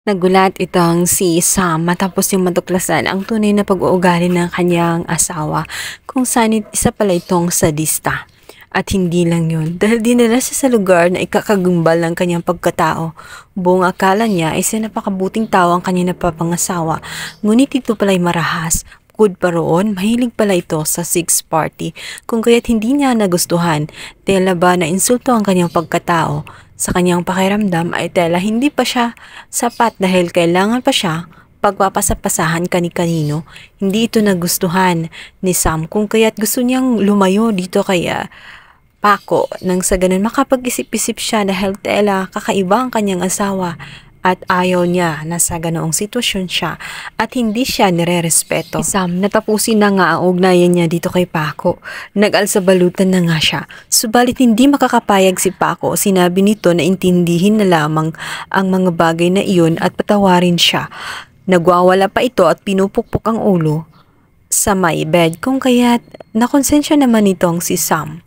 Nagulat itong si Sam matapos yung matuklasan ang tunay na pag-uugali ng kanyang asawa kung saan isa pala itong sadista. At hindi lang yun, dahil dinala siya sa lugar na ikakagumbal ng kanyang pagkatao. Buong akala niya ay napakabuting tao ang kanyang napapangasawa, ngunit ito pala'y marahas. Bukod pa roon, mahilig pala ito sa sex party, kung kaya't hindi niya nagustuhan, tela ba na insulto ang kanyang pagkatao. Sa kanyang pakiramdam ay tela hindi pa siya sapat dahil kailangan pa siya pagpapasapasahan kani-kanino. Hindi ito nagustuhan ni Sam kung kaya't gusto niyang lumayo dito kaya Paco nang sa ganun makapag-isip-isip siya dahil tela kakaiba ang kanyang asawa at ayaw niya na sa ganoong sitwasyon siya at hindi siya nire-respeto. Si Sam, natapusin na nga ang ugnayan niya dito kay Paco. Nag-alsabalutan na nga siya. Subalit hindi makakapayag si Paco. Sinabi nito na intindihin na lamang ang mga bagay na iyon at patawarin siya. Nagwawala pa ito at pinupukpok ang ulo sa may bed kung kaya't nakonsensya naman itong si Sam.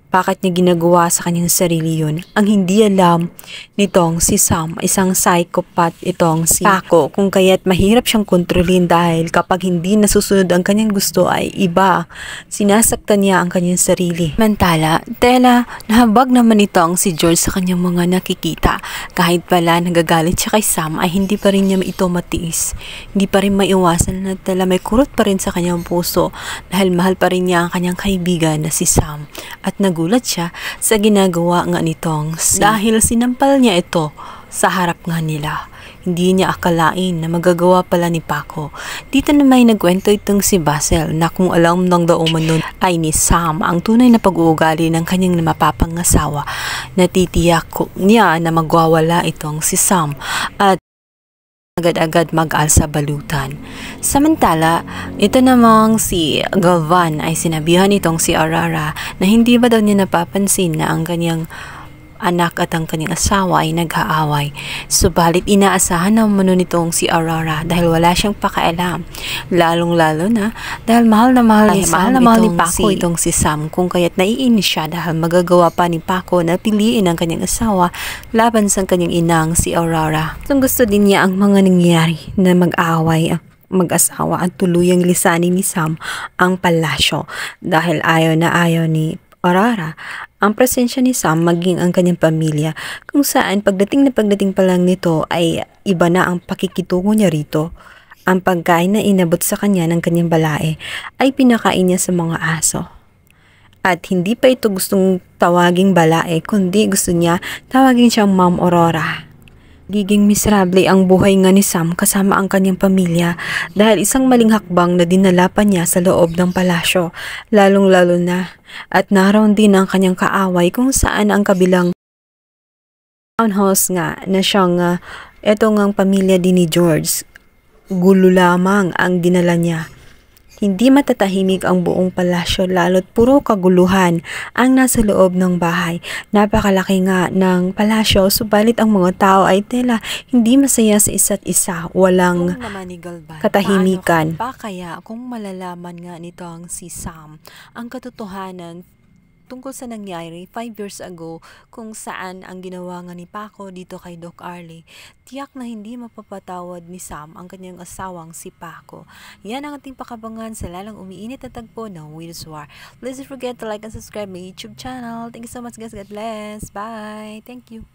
Bakit niya ginagawa sa kanyang sarili yun? Ang hindi alam nitong si Sam, isang psychopath itong si Paco, kung kaya't mahirap siyang kontrolin dahil kapag hindi nasusunod ang kanyang gusto ay iba. Sinasaktan niya ang kanyang sarili. Mantala, tela, nahabag naman itong si George sa kanyang mga nakikita. Kahit pala nagagalit siya kay Sam ay hindi pa rin niya ito matiis. Hindi pa rin maiwasan na tela may kurot pa rin sa kanyang puso dahil mahal pa rin niya ang kanyang kaibigan na si Sam. At nagulat siya sa ginagawa nga nitong dahil sinampal niya ito sa harap nga nila. Hindi niya akalain na magagawa pala ni Paco. Dito na may nagkwento itong si Basil na kung alam ng dauman nun ay ni Sam ang tunay na pag-uugali ng kanyang mapapangasawa. Natitiyak niya na magwawala itong si Sam at agad-agad mag-alsa balutan. Samantala, ito namang si Galvan ay sinabihan itong si Aurora na hindi ba daw niya napapansin na ang kanyang anak at ang kanyang asawa ay nag-aaway. Subalit inaasahan naman nitong si Aurora dahil wala siyang pakialam. Lalong-lalo na dahil mahal na mahal ni Paco itong si Sam kung kaya't naiinis siya dahil magagawa pa ni Paco na piliin ang kanyang asawa laban sa kanyang inang si Aurora. Gusto din niya ang mga nangyayari na mag-aaway mag-asawa at tuluyang lisanin ni Sam ang palasyo dahil ayaw na ayaw ni Aurora ang presensya ni Sam maging ang kanyang pamilya kung saan pagdating pa lang nito ay iba na ang pakikitungo niya rito. Ang pagkain na inabot sa kanya ng kanyang balae ay pinakain niya sa mga aso. At hindi pa ito gustong tawaging balae kundi gusto niya tawagin siyang Ma'am Aurora. Giging miserable ang buhay nga ni Sam kasama ang kanyang pamilya dahil isang maling hakbang na dinala pa niya sa loob ng palasyo, lalong-lalo na at naroon din ang kanyang kaaway kung saan ang kabilang townhouse nga na siyang etong ang pamilya din ni George. Gulo lamang ang dinala niya. Hindi matatahimik ang buong palasyo lalo't puro kaguluhan ang nasa loob ng bahay. Napakalaki nga ng palasyo subalit ang mga tao ay tela hindi masaya sa isa't isa. Walang katahimikan. Pa kaya kung malalaman nga nitong si Sam ang katotohanan tungkol sa nangyari 5 years ago kung saan ang ginawa nga ni Paco dito kay Doc Arlie, tiyak na hindi mapapatawad ni Sam ang kanyang asawang si Paco. Yan ang ating pakabangan sa lalang umiinit na tagpo ng Widows War. Please don't forget to like and subscribe my YouTube channel. Thank you so much guys. God bless. Bye. Thank you.